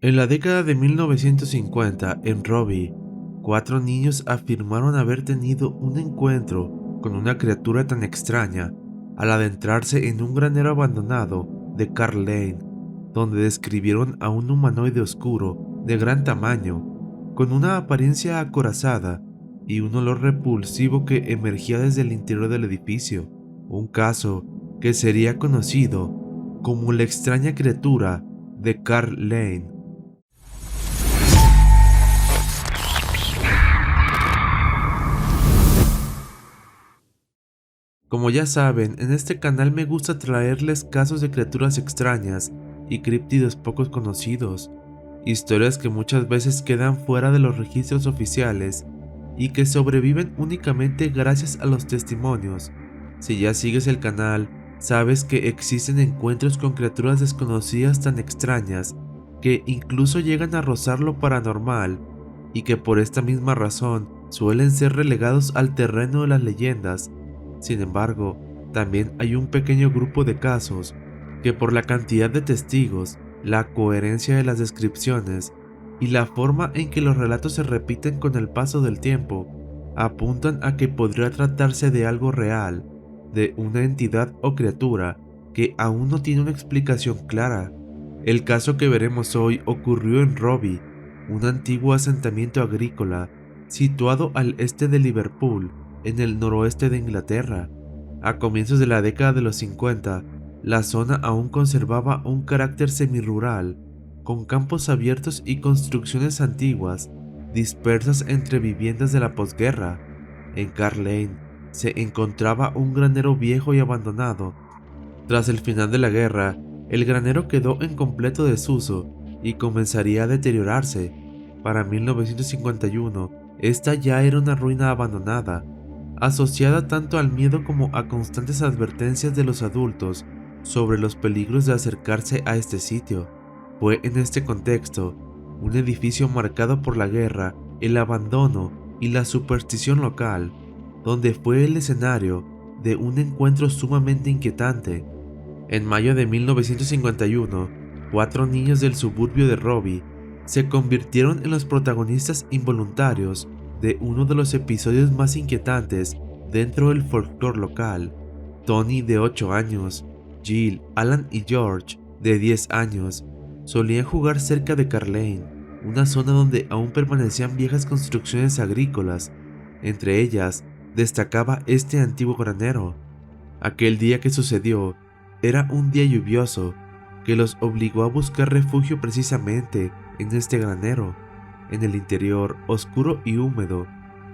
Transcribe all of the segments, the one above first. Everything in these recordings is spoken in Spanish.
En la década de 1950, en Robbie, 4 niños afirmaron haber tenido un encuentro con una criatura tan extraña al adentrarse en un granero abandonado de Carl Lane, donde describieron a un humanoide oscuro de gran tamaño, con una apariencia acorazada y un olor repulsivo que emergía desde el interior del edificio. Un caso que sería conocido como la extraña criatura de Carl Lane. Como ya saben, en este canal me gusta traerles casos de criaturas extrañas y críptidos pocos conocidos, historias que muchas veces quedan fuera de los registros oficiales y que sobreviven únicamente gracias a los testimonios. Si ya sigues el canal, sabes que existen encuentros con criaturas desconocidas tan extrañas que incluso llegan a rozar lo paranormal y que por esta misma razón suelen ser relegados al terreno de las leyendas. Sin embargo, también hay un pequeño grupo de casos que por la cantidad de testigos, la coherencia de las descripciones y la forma en que los relatos se repiten con el paso del tiempo, apuntan a que podría tratarse de algo real, de una entidad o criatura que aún no tiene una explicación clara. El caso que veremos hoy ocurrió en Robbie, un antiguo asentamiento agrícola situado al este de Liverpool, en el noroeste de Inglaterra. A comienzos de la década de los 50, la zona aún conservaba un carácter semirural, con campos abiertos y construcciones antiguas dispersas entre viviendas de la posguerra. En Carl Lane se encontraba un granero viejo y abandonado. Tras el final de la guerra, el granero quedó en completo desuso y comenzaría a deteriorarse. Para 1951, esta ya era una ruina abandonada, asociada tanto al miedo como a constantes advertencias de los adultos sobre los peligros de acercarse a este sitio. Fue en este contexto, un edificio marcado por la guerra, el abandono y la superstición local, donde fue el escenario de un encuentro sumamente inquietante. En mayo de 1951, 4 niños del suburbio de Robbie se convirtieron en los protagonistas involuntarios de uno de los episodios más inquietantes dentro del folclore local. Tony, de 8 años, Jill, Alan y George, de 10 años, solían jugar cerca de Carl Lane, una zona donde aún permanecían viejas construcciones agrícolas. Entre ellas, destacaba este antiguo granero. Aquel día que sucedió era un día lluvioso que los obligó a buscar refugio precisamente en este granero. En el interior, oscuro y húmedo,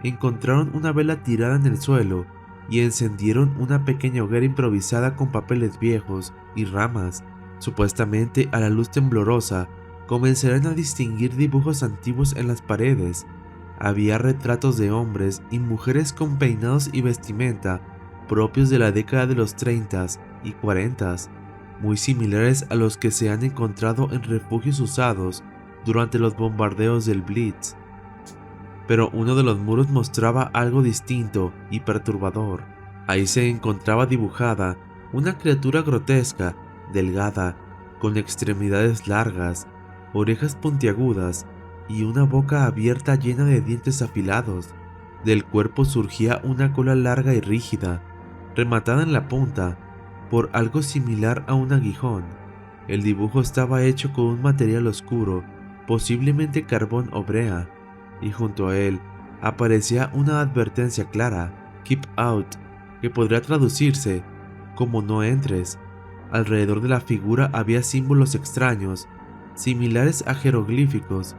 encontraron una vela tirada en el suelo y encendieron una pequeña hoguera improvisada con papeles viejos y ramas. Supuestamente, a la luz temblorosa, comenzaron a distinguir dibujos antiguos en las paredes. Había retratos de hombres y mujeres con peinados y vestimenta propios de la década de los 30 y 40, muy similares a los que se han encontrado en refugios usados durante los bombardeos del Blitz. Pero uno de los muros mostraba algo distinto y perturbador. Ahí se encontraba dibujada una criatura grotesca, delgada, con extremidades largas, orejas puntiagudas y una boca abierta llena de dientes afilados. Del cuerpo surgía una cola larga y rígida, rematada en la punta por algo similar a un aguijón. El dibujo estaba hecho con un material oscuro, posiblemente carbón o brea, y junto a él aparecía una advertencia clara, "Keep out", que podría traducirse como "no entres". Alrededor de la figura había símbolos extraños, similares a jeroglíficos,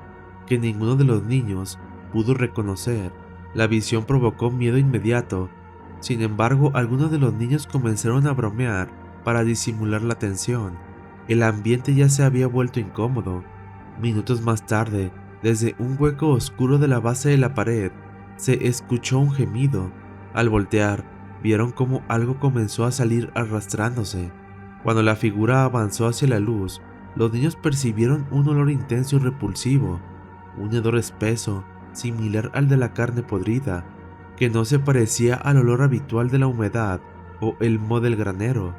que ninguno de los niños pudo reconocer. La visión provocó miedo inmediato. Sin embargo, algunos de los niños comenzaron a bromear para disimular la tensión. El ambiente ya se había vuelto incómodo. Minutos más tarde, desde un hueco oscuro de la base de la pared, se escuchó un gemido. Al voltear, vieron cómo algo comenzó a salir arrastrándose. Cuando la figura avanzó hacia la luz, los niños percibieron un olor intenso y repulsivo, un hedor espeso, similar al de la carne podrida, que no se parecía al olor habitual de la humedad o el moho del granero.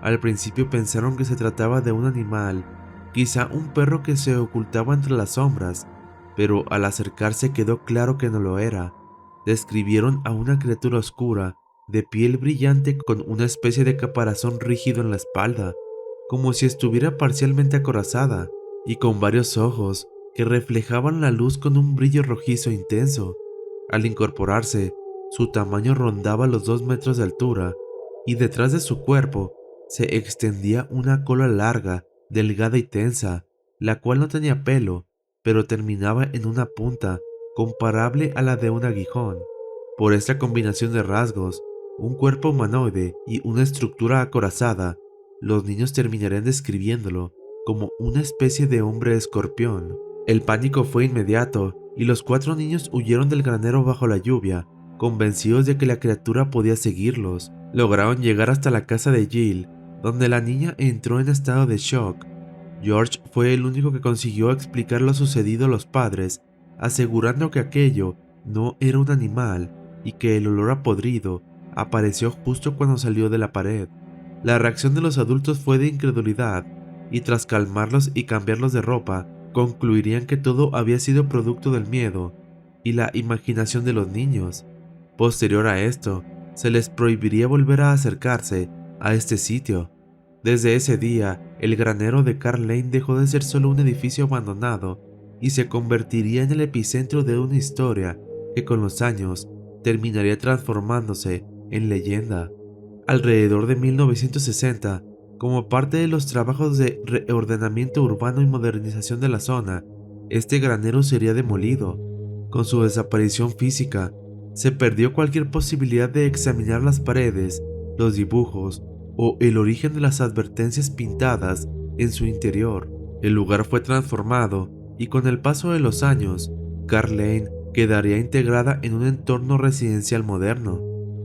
Al principio pensaron que se trataba de un animal, quizá un perro que se ocultaba entre las sombras, pero al acercarse quedó claro que no lo era. Describieron a una criatura oscura, de piel brillante con una especie de caparazón rígido en la espalda, como si estuviera parcialmente acorazada, y con varios ojos que reflejaban la luz con un brillo rojizo intenso. Al incorporarse, su tamaño rondaba los 2 metros de altura, y detrás de su cuerpo se extendía una cola larga, delgada y tensa, la cual no tenía pelo, pero terminaba en una punta comparable a la de un aguijón. Por esta combinación de rasgos, un cuerpo humanoide y una estructura acorazada, los niños terminarían describiéndolo como una especie de hombre escorpión. El pánico fue inmediato y los 4 niños huyeron del granero bajo la lluvia, convencidos de que la criatura podía seguirlos. Lograron llegar hasta la casa de Jill, donde la niña entró en estado de shock. George fue el único que consiguió explicar lo sucedido a los padres, asegurando que aquello no era un animal y que el olor a podrido apareció justo cuando salió de la pared. La reacción de los adultos fue de incredulidad, y tras calmarlos y cambiarlos de ropa, concluirían que todo había sido producto del miedo y la imaginación de los niños. Posterior a esto, se les prohibiría volver a acercarse a este sitio. Desde ese día, el granero de Carl Lane dejó de ser solo un edificio abandonado y se convertiría en el epicentro de una historia que con los años terminaría transformándose en leyenda. Alrededor de 1960, como parte de los trabajos de reordenamiento urbano y modernización de la zona, este granero sería demolido. Con su desaparición física, se perdió cualquier posibilidad de examinar las paredes, los dibujos o el origen de las advertencias pintadas en su interior. El lugar fue transformado y con el paso de los años, Carl Lane quedaría integrada en un entorno residencial moderno.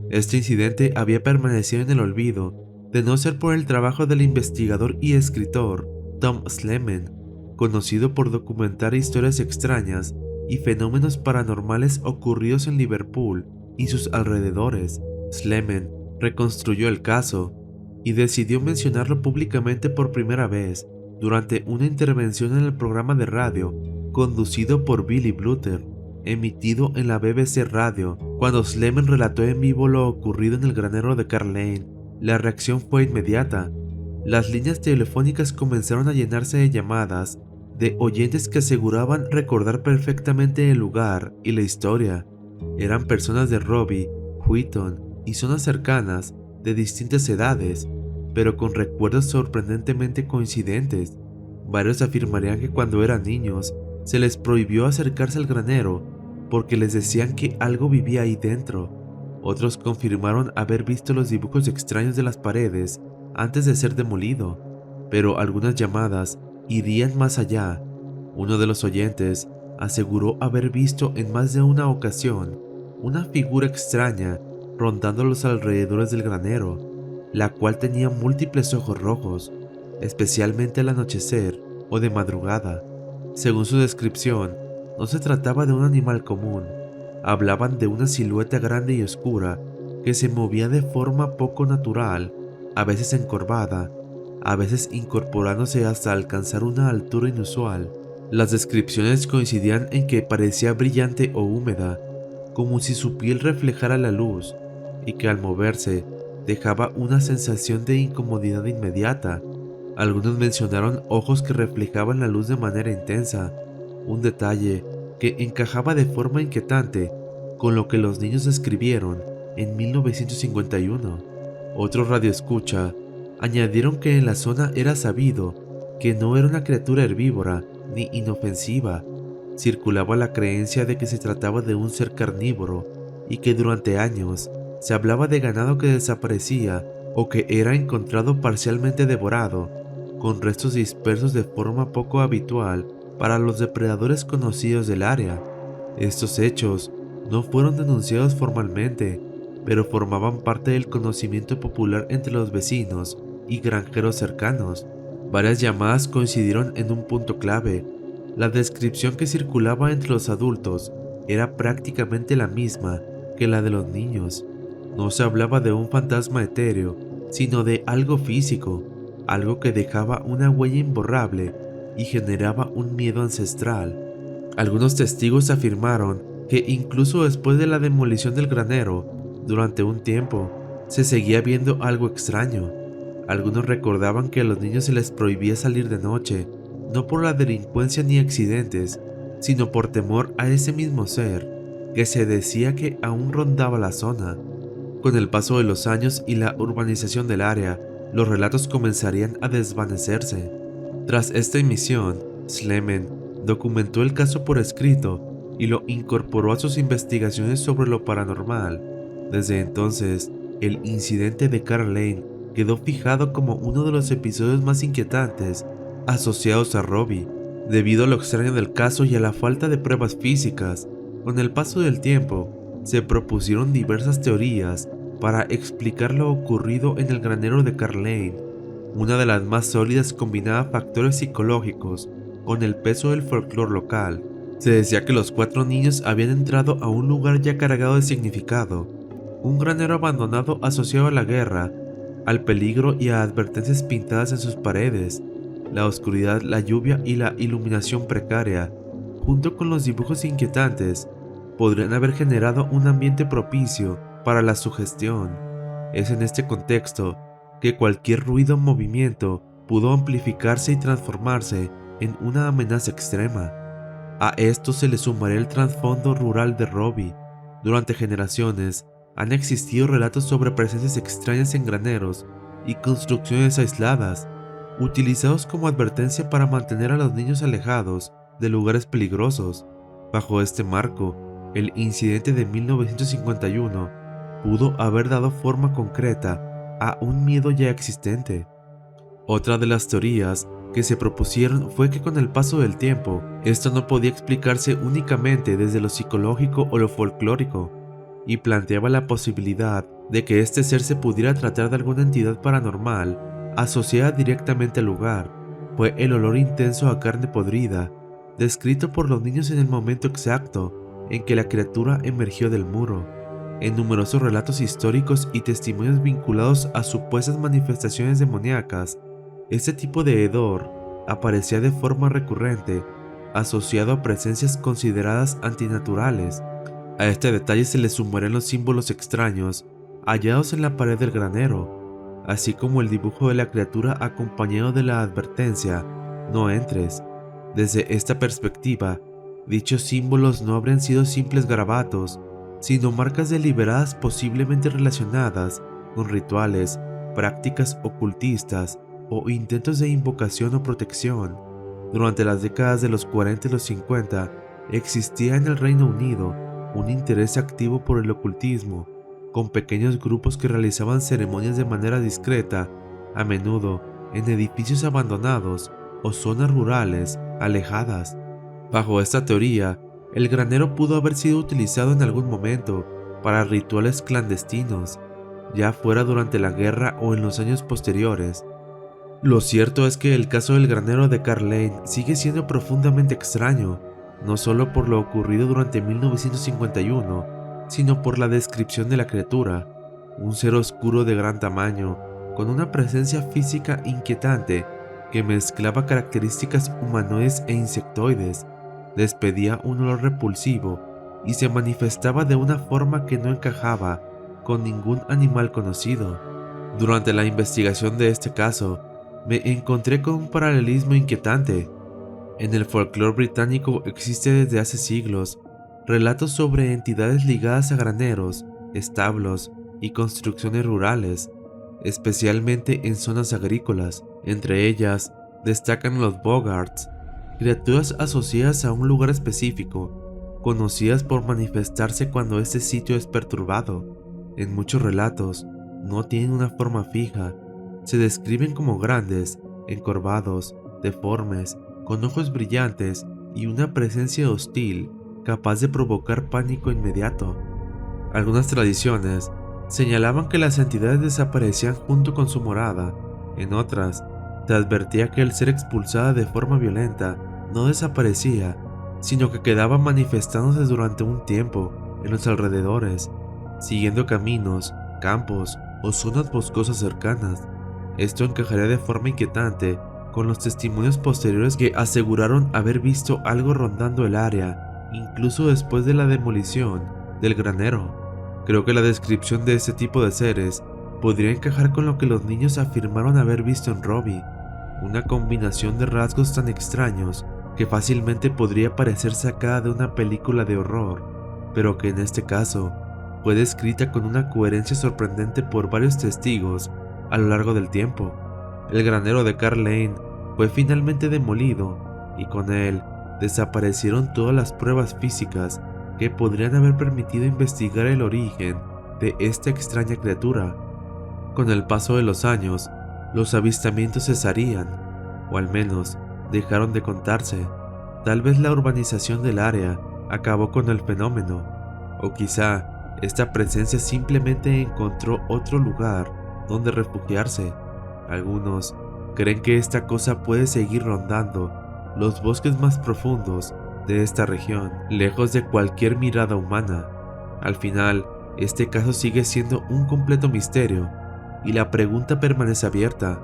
Este incidente había permanecido en el olvido, de no ser por el trabajo del investigador y escritor Tom Slemen, conocido por documentar historias extrañas y fenómenos paranormales ocurridos en Liverpool y sus alrededores. Slemen reconstruyó el caso y decidió mencionarlo públicamente por primera vez durante una intervención en el programa de radio conducido por Billy Bluter, emitido en la BBC Radio. Cuando Slemen relató en vivo lo ocurrido en el granero de Carl Lane, la reacción fue inmediata. Las líneas telefónicas comenzaron a llenarse de llamadas de oyentes que aseguraban recordar perfectamente el lugar y la historia. Eran personas de Robbie, Wheaton y zonas cercanas de distintas edades, pero con recuerdos sorprendentemente coincidentes. Varios afirmarían que cuando eran niños se les prohibió acercarse al granero porque les decían que algo vivía ahí dentro. Otros confirmaron haber visto los dibujos extraños de las paredes antes de ser demolido, pero algunas llamadas irían más allá. Uno de los oyentes aseguró haber visto en más de una ocasión una figura extraña rondando los alrededores del granero, la cual tenía múltiples ojos rojos, especialmente al anochecer o de madrugada. Según su descripción, no se trataba de un animal común. Hablaban de una silueta grande y oscura que se movía de forma poco natural, a veces encorvada, a veces incorporándose hasta alcanzar una altura inusual. Las descripciones coincidían en que parecía brillante o húmeda, como si su piel reflejara la luz, y que al moverse dejaba una sensación de incomodidad inmediata. Algunos mencionaron ojos que reflejaban la luz de manera intensa, un detalle que encajaba de forma inquietante con lo que los niños describieron en 1951. Otros radioescucha añadieron que en la zona era sabido que no era una criatura herbívora ni inofensiva. Circulaba la creencia de que se trataba de un ser carnívoro y que durante años se hablaba de ganado que desaparecía o que era encontrado parcialmente devorado, con restos dispersos de forma poco habitual para los depredadores conocidos del área. Estos hechos no fueron denunciados formalmente, pero formaban parte del conocimiento popular entre los vecinos y granjeros cercanos. Varias llamadas coincidieron en un punto clave. La descripción que circulaba entre los adultos era prácticamente la misma que la de los niños. No se hablaba de un fantasma etéreo, sino de algo físico, algo que dejaba una huella imborrable y generaba un miedo ancestral. Algunos testigos afirmaron que incluso después de la demolición del granero, durante un tiempo, se seguía viendo algo extraño. Algunos recordaban que a los niños se les prohibía salir de noche, no por la delincuencia ni accidentes, sino por temor a ese mismo ser, que se decía que aún rondaba la zona. Con el paso de los años y la urbanización del área, los relatos comenzarían a desvanecerse. Tras esta emisión, Slemen documentó el caso por escrito y lo incorporó a sus investigaciones sobre lo paranormal. Desde entonces, el incidente de Carl Lane quedó fijado como uno de los episodios más inquietantes asociados a Robbie, debido a lo extraño del caso y a la falta de pruebas físicas. Con el paso del tiempo, se propusieron diversas teorías para explicar lo ocurrido en el granero de Carl Lane. Una de las más sólidas combinaba factores psicológicos con el peso del folclore local. Se decía que los 4 niños habían entrado a un lugar ya cargado de significado, un granero abandonado asociado a la guerra, al peligro y a advertencias pintadas en sus paredes. La oscuridad, la lluvia y la iluminación precaria, junto con los dibujos inquietantes, podrían haber generado un ambiente propicio para la sugestión. Es en este contexto que cualquier ruido o movimiento pudo amplificarse y transformarse en una amenaza extrema. A esto se le sumaría el trasfondo rural de Robbie. Durante generaciones han existido relatos sobre presencias extrañas en graneros y construcciones aisladas, utilizados como advertencia para mantener a los niños alejados de lugares peligrosos. Bajo este marco, el incidente de 1951 pudo haber dado forma concreta a un miedo ya existente. Otra de las teorías que se propusieron fue que con el paso del tiempo, esto no podía explicarse únicamente desde lo psicológico o lo folclórico, y planteaba la posibilidad de que este ser se pudiera tratar de alguna entidad paranormal asociada directamente al lugar. Fue el olor intenso a carne podrida, descrito por los niños en el momento exacto en que la criatura emergió del muro. En numerosos relatos históricos y testimonios vinculados a supuestas manifestaciones demoníacas, este tipo de hedor aparecía de forma recurrente, asociado a presencias consideradas antinaturales. A este detalle se le sumarían los símbolos extraños hallados en la pared del granero, así como el dibujo de la criatura acompañado de la advertencia: "No entres". Desde esta perspectiva, dichos símbolos no habrían sido simples garabatos, sino marcas deliberadas posiblemente relacionadas con rituales, prácticas ocultistas o intentos de invocación o protección. Durante las décadas de los 40 y los 50, existía en el Reino Unido un interés activo por el ocultismo, con pequeños grupos que realizaban ceremonias de manera discreta, a menudo en edificios abandonados o zonas rurales alejadas. Bajo esta teoría, el granero pudo haber sido utilizado en algún momento para rituales clandestinos, ya fuera durante la guerra o en los años posteriores. Lo cierto es que el caso del granero de Carl Lane sigue siendo profundamente extraño, no solo por lo ocurrido durante 1951, sino por la descripción de la criatura: un ser oscuro de gran tamaño, con una presencia física inquietante que mezclaba características humanoides e insectoides, despedía un olor repulsivo y se manifestaba de una forma que no encajaba con ningún animal conocido. Durante la investigación de este caso, me encontré con un paralelismo inquietante. En el folclore británico existe desde hace siglos relatos sobre entidades ligadas a graneros, establos y construcciones rurales, especialmente en zonas agrícolas. Entre ellas destacan los boggarts, criaturas asociadas a un lugar específico, conocidas por manifestarse cuando este sitio es perturbado. En muchos relatos no tienen una forma fija, se describen como grandes, encorvados, deformes, con ojos brillantes y una presencia hostil capaz de provocar pánico inmediato. Algunas tradiciones señalaban que las entidades desaparecían junto con su morada. En otras, te advertía que el ser expulsada de forma violenta no desaparecía, sino que quedaba manifestándose durante un tiempo en los alrededores, siguiendo caminos, campos o zonas boscosas cercanas. Esto encajaría de forma inquietante con los testimonios posteriores que aseguraron haber visto algo rondando el área, incluso después de la demolición del granero. Creo que la descripción de este tipo de seres podría encajar con lo que los niños afirmaron haber visto en Robbie, una combinación de rasgos tan extraños que fácilmente podría parecer sacada de una película de horror, pero que en este caso fue descrita con una coherencia sorprendente por varios testigos a lo largo del tiempo. El granero de Carl Lane fue finalmente demolido y con él desaparecieron todas las pruebas físicas que podrían haber permitido investigar el origen de esta extraña criatura. Con el paso de los años, los avistamientos cesarían, o al menos dejaron de contarse. Tal vez la urbanización del área acabó con el fenómeno, o quizá esta presencia simplemente encontró otro lugar donde refugiarse. Algunos creen que esta cosa puede seguir rondando los bosques más profundos de esta región, lejos de cualquier mirada humana. Al final, este caso sigue siendo un completo misterio, y la pregunta permanece abierta: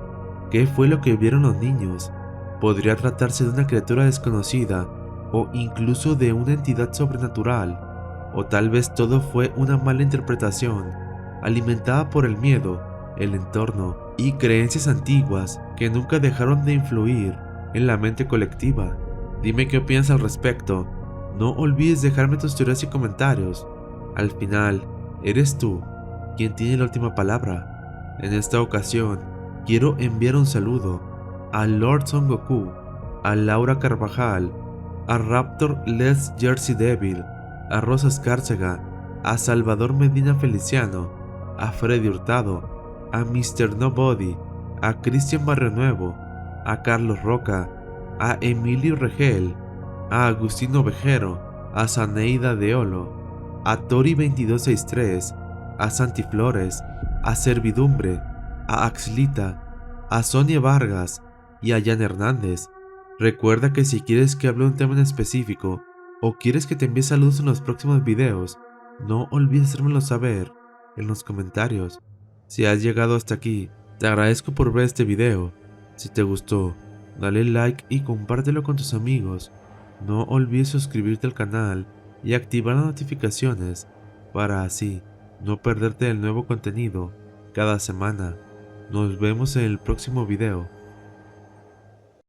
¿qué fue lo que vieron los niños? ¿Podría tratarse de una criatura desconocida o incluso de una entidad sobrenatural? ¿O tal vez todo fue una mala interpretación, alimentada por el miedo, el entorno y creencias antiguas que nunca dejaron de influir en la mente colectiva? Dime qué opinas al respecto. No olvides dejarme tus teorías y comentarios. Al final, eres tú quien tiene la última palabra. En esta ocasión, quiero enviar un saludo a Lord Son Goku, a Laura Carvajal, a Raptor Les Jersey Devil, a Rosa Escárcega, a Salvador Medina Feliciano, a Freddy Hurtado, a Mr. Nobody, a Cristian Barrio Nuevo, a Carlos Roca, a Emilio Regel, a Agustino Vejero, a Zaneida Deolo, a Tori2263, a Santi Flores, a Servidumbre, a Axlita, a Sonia Vargas y a Jan Hernández. Recuerda que si quieres que hable un tema en específico o quieres que te envíe saludos en los próximos videos, no olvides hacérmelo saber en los comentarios. Si has llegado hasta aquí, te agradezco por ver este video. Si te gustó, dale like y compártelo con tus amigos. No olvides suscribirte al canal y activar las notificaciones para así no perderte el nuevo contenido cada semana. Nos vemos en el próximo video.